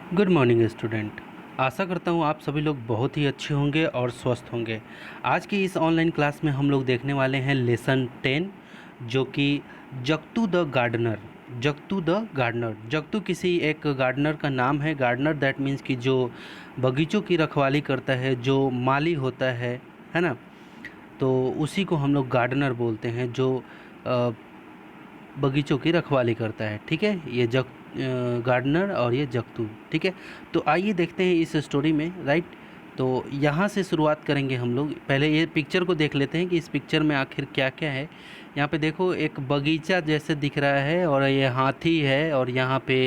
Good morning student. आशा करता हूँ आप सभी लोग बहुत ही अच्छे होंगे और स्वस्थ होंगे। आज की इस ऑनलाइन क्लास में हम लोग देखने वाले हैं लेसन 10, जो कि Jugto the gardener. Jugto the gardener, Jugto किसी एक गार्डनर का नाम है। गार्डनर दैट मीन्स कि जो बगीचों की रखवाली करता है, जो माली होता है ना। तो उसी को हम लोग गार्डनर बोलते हैं, जो अ, बगीचों की रखवाली करता है। ठीक है, ये गार्डनर और ये जगतू। ठीक है, तो आइए देखते हैं इस स्टोरी में। राइट, तो यहाँ से शुरुआत करेंगे हम लोग। पहले ये पिक्चर को देख लेते हैं कि इस पिक्चर में आखिर क्या क्या है। यहाँ पे देखो, एक बगीचा जैसे दिख रहा है और ये हाथी है, और यहाँ पे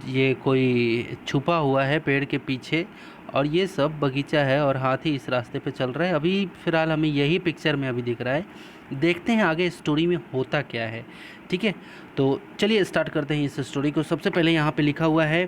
ये कोई छुपा हुआ है पेड़ के पीछे, और ये सब बगीचा है और हाथी इस रास्ते पे चल रहा है। अभी फ़िलहाल हमें यही पिक्चर में अभी दिख रहा है। देखते हैं आगे स्टोरी में होता क्या है। ठीक है, तो चलिए स्टार्ट करते हैं इस स्टोरी को। सबसे पहले यहाँ पे लिखा हुआ है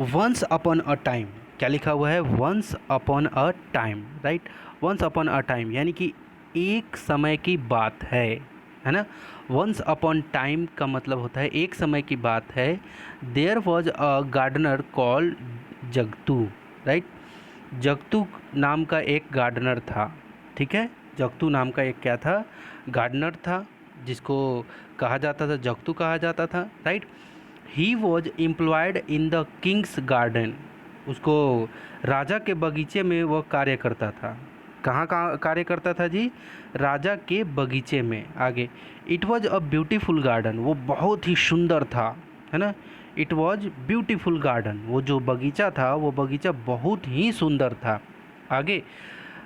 वंस अपॉन अ टाइम। क्या लिखा हुआ है? Once upon a time. Right, once upon a time यानी कि एक समय की बात है ना। वंस अपॉन टाइम का मतलब होता है एक समय की बात है। There was a gardener called Jagtu. Right, Jagtu नाम का एक गार्डनर था। ठीक है, जगतू नाम का एक क्या था? गार्डनर था, जिसको कहा जाता था, जगतू कहा जाता था। Right, he was employed in the Kings garden. उसको राजा के बगीचे में वो कार्य करता था। कहाँ कहाँ कार्य करता था जी? राजा के बगीचे में। आगे, it was a beautiful garden. वो बहुत ही सुंदर था, है ना। इट वॉज ब्यूटीफुल गार्डन, वो जो बगीचा था वो बगीचा बहुत ही सुंदर था। आगे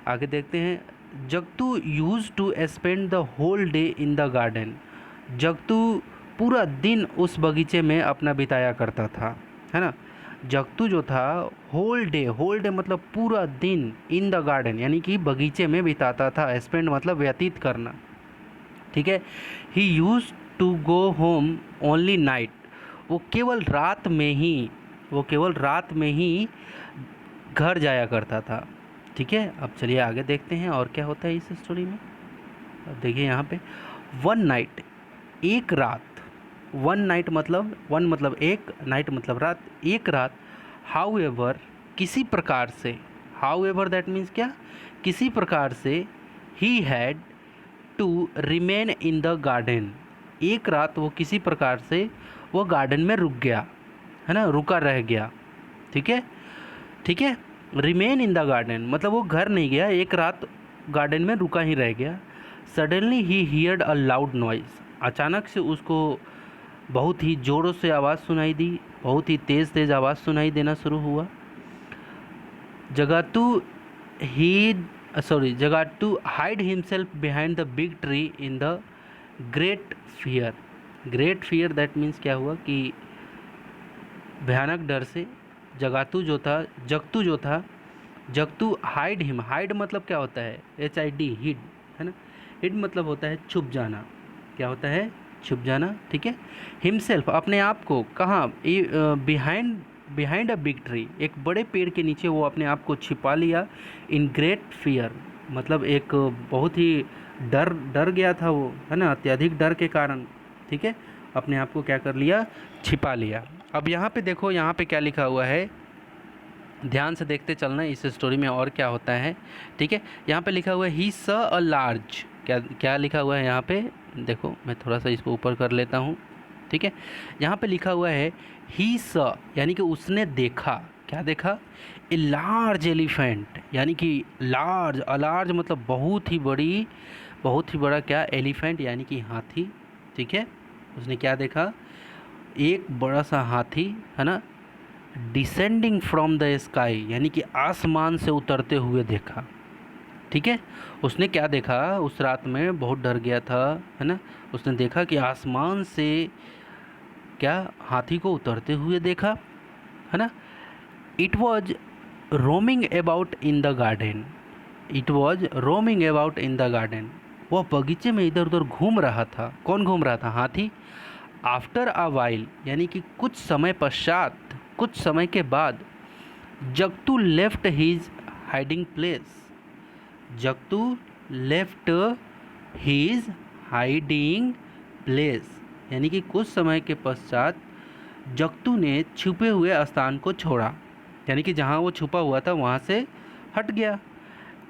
आगे देखते हैं। Jagtu used to spend the whole day in the garden. Jagtu पूरा दिन उस बगीचे में अपना बिताया करता था, है ना। जगतू जो था, होल डे मतलब पूरा दिन, इन द गार्डन यानी कि बगीचे में बिताता था। स्पेंड मतलब व्यतीत करना। ठीक है, he used to go home only night. वो केवल रात में ही वो केवल रात में ही घर जाया करता था। ठीक है, अब चलिए आगे देखते हैं और क्या होता है इस स्टोरी में। अब देखिए यहाँ पे, वन नाइट, एक रात। वन नाइट मतलब, वन मतलब एक, नाइट मतलब रात, एक रात। हाउ एवर, किसी प्रकार से। हाउ एवर दैट मीन्स क्या? किसी प्रकार से। He had to remain in the garden. एक रात वो किसी प्रकार से वो गार्डन में रुक गया, है ना, रुका रह गया। ठीक है, ठीक है। रिमेन इन द गार्डन मतलब वो घर नहीं गया, एक रात गार्डन में रुका ही रह गया। Suddenly he heard a loud noise. अचानक से उसको बहुत ही ज़ोरों से आवाज़ सुनाई दी, बहुत ही तेज़ तेज़ आवाज़ सुनाई देना शुरू हुआ। Jagatu hid Jagatu hide himself behind the big tree in the great fear. Great fear that means क्या हुआ कि भयानक डर से जगतू जो था, जगतू हाइड हिम। हाइड मतलब क्या होता है? HID, हिड, है ना। हिड मतलब होता है छुप जाना। क्या होता है? छुप जाना। ठीक है, हिमसेल्फ अपने आप को, कहाँ? Behind behind a big tree, एक बड़े पेड़ के नीचे वो अपने आप को छिपा लिया। इन ग्रेट फियर मतलब एक बहुत ही डर डर गया था वो, है ना, अत्यधिक डर के कारण। ठीक है, अपने आप को क्या कर लिया? छिपा लिया। अब यहाँ पे देखो, यहाँ पे क्या लिखा हुआ है, ध्यान से देखते चलना इस स्टोरी में और क्या होता है। ठीक है, यहाँ पे लिखा हुआ है ही स अ लार्ज। क्या क्या लिखा हुआ है यहाँ पे? देखो, मैं थोड़ा सा इसको ऊपर कर लेता हूँ। ठीक है, यहाँ पे लिखा हुआ है ही स, यानी कि उसने देखा। क्या देखा? ए लार्ज एलिफेंट, यानी कि लार्ज, अलार्ज मतलब बहुत ही बड़ी, बहुत ही बड़ा क्या? एलिफेंट यानी कि हाथी। ठीक है, उसने क्या देखा? एक बड़ा सा हाथी, है ना, डिसेंडिंग फ्रॉम द स्काई यानी कि आसमान से उतरते हुए देखा। ठीक है, उसने क्या देखा? उस रात में बहुत डर गया था, है ना। उसने देखा कि आसमान से क्या? हाथी को उतरते हुए देखा, है ना। It was roaming about in the garden. It was roaming about in the garden, वह बगीचे में इधर उधर घूम रहा था। कौन घूम रहा था? हाथी। आफ्टर अ वाइल यानी कि कुछ समय पश्चात, कुछ समय के बाद, Jagatu left his hiding place. Jagatu left his hiding place यानी कि कुछ समय के पश्चात जक्तू ने छुपे हुए स्थान को छोड़ा, यानी कि जहाँ वो छुपा हुआ था वहाँ से हट गया।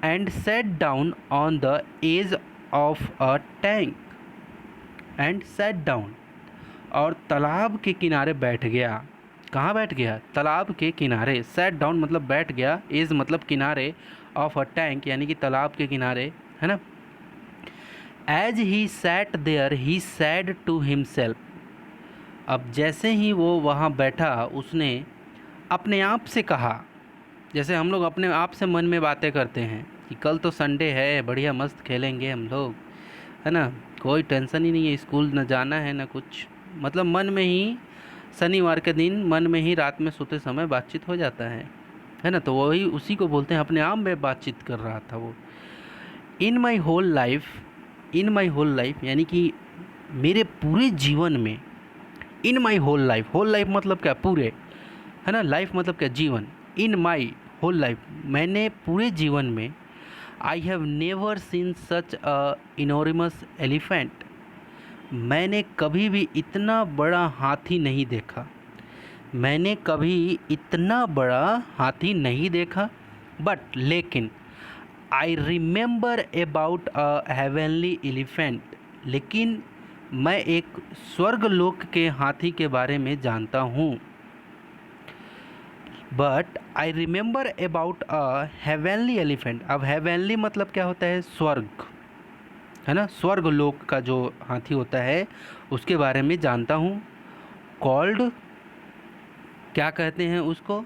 And set down on the edge of a tank, and set down, और तालाब के किनारे बैठ गया। कहाँ बैठ गया? तालाब के किनारे। सेट डाउन मतलब बैठ गया, एज मतलब किनारे, ऑफ अ टैंक यानी कि तालाब के किनारे, है ना। As he sat there he said to himself, अब जैसे ही वो वहाँ बैठा उसने अपने आप से कहा, जैसे हम लोग अपने आप से मन में बातें करते हैं कि कल तो संडे है, बढ़िया मस्त खेलेंगे हम लोग, है ना, कोई टेंशन ही नहीं है, स्कूल न जाना है न कुछ, मतलब मन में ही शनिवार के दिन मन में ही रात में सोते समय बातचीत हो जाता है ना। तो वही उसी को बोलते हैं, अपने आप में बातचीत कर रहा था वो। इन माई होल लाइफ यानी कि मेरे पूरे जीवन में, इन माई होल लाइफ मतलब क्या? पूरे, है ना, लाइफ मतलब क्या? जीवन। इन माई होल लाइफ, मैंने पूरे जीवन में, I have never seen such a enormous elephant, मैंने कभी भी इतना बड़ा हाथी नहीं देखा, मैंने कभी इतना बड़ा हाथी नहीं देखा। बट लेकिन I remember about a heavenly elephant, लेकिन मैं एक स्वर्गलोक के हाथी के बारे में जानता हूँ। But I remember about a heavenly elephant, अब हेवनली मतलब क्या होता है? स्वर्ग, है ना, स्वर्गलोक का जो हाथी होता है उसके बारे में जानता हूँ। कॉल्ड, क्या कहते हैं उसको?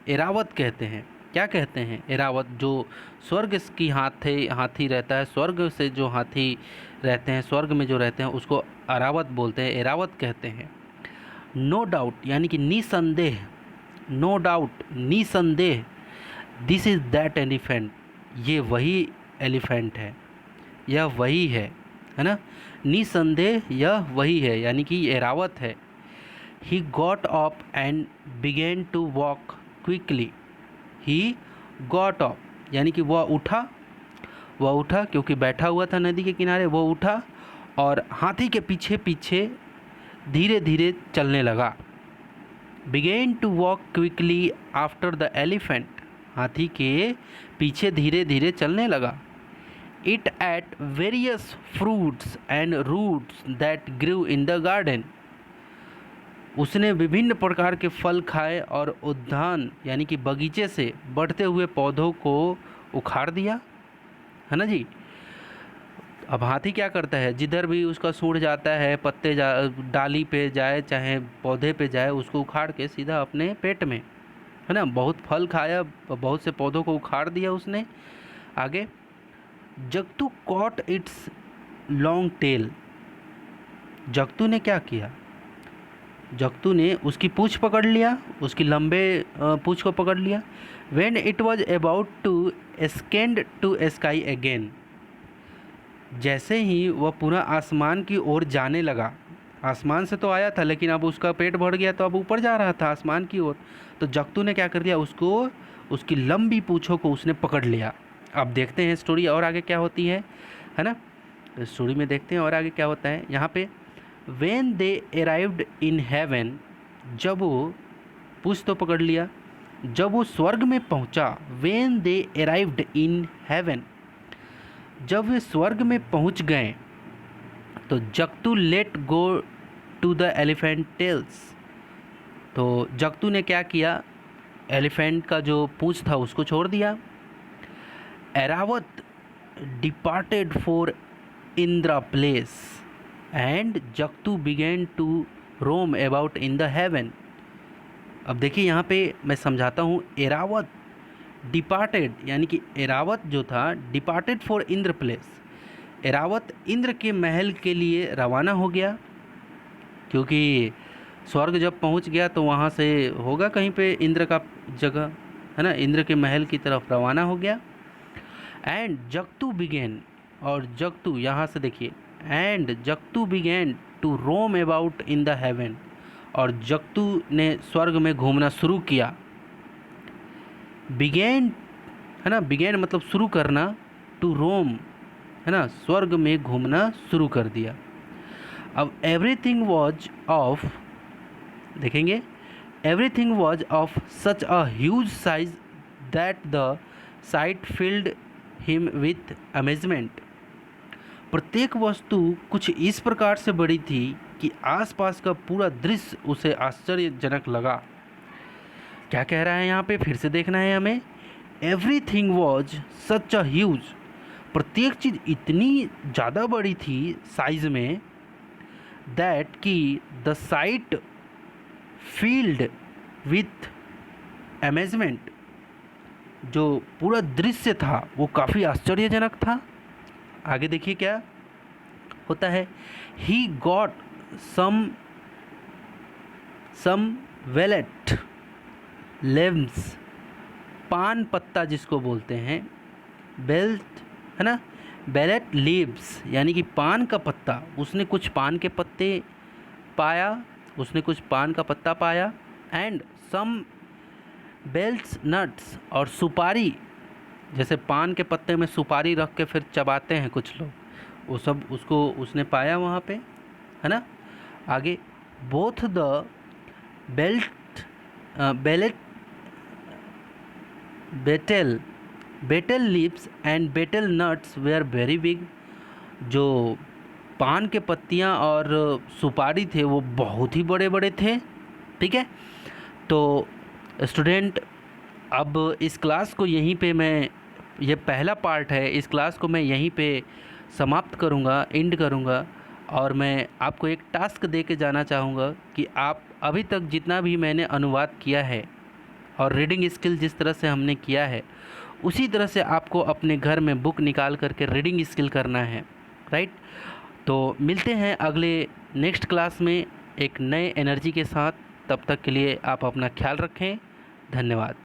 एरावत कहते हैं। क्या कहते हैं? एरावत, जो स्वर्ग की हाथी रहता है, स्वर्ग से जो हाथी रहते हैं, स्वर्ग में जो रहते हैं उसको अरावत बोलते हैं, एरावत कहते हैं। नो डाउट यानी कि निसंदेह, नो डाउट निसंदेह, दिस इज़ दैट एलिफेंट, ये वही एलिफेंट है, यह वही है ना, निसंदेह यह वही है, यानी कि एरावत है। He got up and began to walk quickly. He got up यानी कि वह उठा क्योंकि बैठा हुआ था नदी के किनारे, वो उठा और हाथी के पीछे पीछे धीरे धीरे चलने लगा। Began to walk quickly after the elephant, हाथी के पीछे धीरे धीरे चलने लगा। It ate various fruits and roots that grew in the garden, उसने विभिन्न प्रकार के फल खाए और उद्यान यानी कि बगीचे से बढ़ते हुए पौधों को उखाड़ दिया, है ना जी। अब हाथी क्या करता है? जिधर भी उसका सूढ़ जाता है, पत्ते डाली पे जाए चाहे पौधे पे जाए, उसको उखाड़ के सीधा अपने पेट में, है ना, बहुत फल खाया, बहुत से पौधों को उखाड़ दिया उसने। आगे, Jugto cot it's long tail, Jugto ने क्या किया? जगतू ने उसकी पूँछ पकड़ लिया, उसकी लंबे पूँछ को पकड़ लिया। When it was about to ascend to sky again, जैसे ही वह पुनः आसमान की ओर जाने लगा, आसमान से तो आया था लेकिन अब उसका पेट भर गया तो अब ऊपर जा रहा था आसमान की ओर, तो जगतू ने क्या कर दिया? उसको, उसकी लंबी पूँछों को उसने पकड़ लिया। अब देखते हैं स्टोरी और आगे क्या होती है ना, स्टोरी में देखते हैं और आगे क्या होता है। यहाँ पे When they arrived in heaven, जब वो, पूछ तो पकड़ लिया, जब वो स्वर्ग में पहुंचा। When they arrived in heaven, जब वे स्वर्ग में पहुंच गए तो Jagatu let go to the elephant tails, तो जगतू ने क्या किया? एलिफेंट का जो पूंछ था उसको छोड़ दिया। Airavat departed for Indra place and Jagatu began to roam about in the heaven. अब देखिए यहाँ पे मैं समझाता हूँ। एरावत डिपार्टेड यानी कि एरावत जो था departed for Indra place, Airavat Indra के महल के लिए रवाना हो गया, क्योंकि स्वर्ग जब पहुँच गया तो वहाँ से होगा कहीं पे इंद्र का जगह, है ना, इंद्र के महल की तरफ रवाना हो गया। एंड जगतू बिगेन, और जगतू यहाँ से देखिए, and Jagatu began to roam about in the heaven, और जगतू ने स्वर्ग में घूमना शुरू किया। बिगेन, है ना, बिगेन मतलब शुरू करना, टू रोम, है ना, स्वर्ग में घूमना शुरू कर दिया। अब एवरीथिंग वॉज ऑफ देखेंगे, everything was of such a huge size that the site field him with amazement. प्रत्येक वस्तु कुछ इस प्रकार से बड़ी थी कि आसपास का पूरा दृश्य उसे आश्चर्यजनक लगा। क्या कह रहा है यहाँ पे, फिर से देखना है हमें। Everything was such a huge, प्रत्येक चीज़ इतनी ज़्यादा बड़ी थी साइज में, दैट कि the site field with amazement, जो पूरा दृश्य था वो काफ़ी आश्चर्यजनक था। आगे देखिए क्या होता है। ही गॉट सम वेलेट लेम्स, पान पत्ता जिसको बोलते हैं, बेल्ट है ना, बेलेट लीव्स यानी कि पान का पत्ता। उसने कुछ पान के पत्ते पाया, उसने कुछ पान का पत्ता पाया। एंड सम बेल्ट्स नट्स, और सुपारी, जैसे पान के पत्ते में सुपारी रख के फिर चबाते हैं कुछ लोग, वो सब उसको उसने पाया वहाँ पे, है ना। आगे, बोथ द बेलेट betel leaves and betel nuts were very big, जो पान के पत्तियाँ और सुपारी थे वो बहुत ही बड़े बड़े थे। ठीक है, तो स्टूडेंट अब इस क्लास को यहीं पे मैं, ये पहला पार्ट है, इस क्लास को मैं यहीं पे समाप्त करूँगा, एंड करूँगा। और मैं आपको एक टास्क दे के जाना चाहूँगा कि आप अभी तक जितना भी मैंने अनुवाद किया है और रीडिंग स्किल जिस तरह से हमने किया है, उसी तरह से आपको अपने घर में बुक निकाल करके रीडिंग स्किल करना है, राइट। तो मिलते हैं अगले नेक्स्ट क्लास में एक नए एनर्जी के साथ। तब तक के लिए आप अपना ख्याल रखें। धन्यवाद।